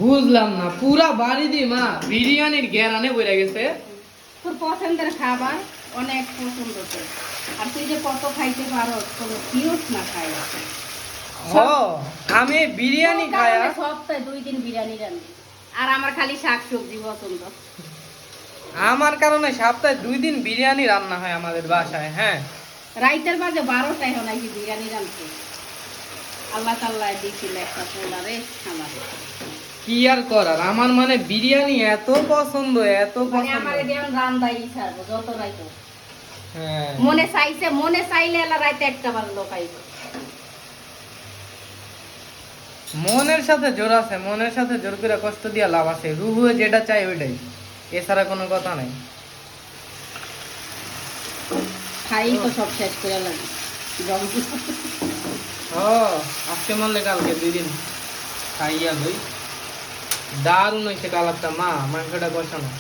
বুঝলাম না, পুরা বাড়ি দি মা বিরিয়ানির ঘেরানে বইরা গেছে। তোর পছন্দের খাবার অনেক পছন্দ তোর, আর তুই যে কত খাইতে পারো, কোনো ফিরত না খাই। আমি বিরিয়ানি খাই, সপ্তাহে 2 দিন বিরিয়ানি রান্ধি, আর আমার খালি শাকসবজি পছন্দ। আমার কারণে সপ্তাহে 2 দিন বিরিয়ানি রান্না হয় আমাদের বাসায়। হ্যাঁ, রাইতের বাজে 12টায় হনাই বিরিয়ানি রান্ধতে। আল্লাহ তাল্লাহ দিছিল একটা পোলারে আমার, কি আর করার, আমার মানে বিরিয়ানি এত পছন্দ, এত মানে পছন্দ। আমার এদিন রান্দাই ছাড়বো যত রাইতো। হ্যাঁ, মনে চাইলে এলা রাইতে একটা বার লোকাইব। মনের সাথে জোর আছে, মনের সাথে জোর করে কষ্ট দিয়া লাভ আছে। রুহু যেটা চাই ওইটাই, এছাড়া কোনো কথা নাই। খাই তো সব শেষ করে লাগে। আজকে মারলে কালকে 2 দিন খাইয়া লই। দারুণ হয়েছে কালারটা মা, মাংসটা কষানো।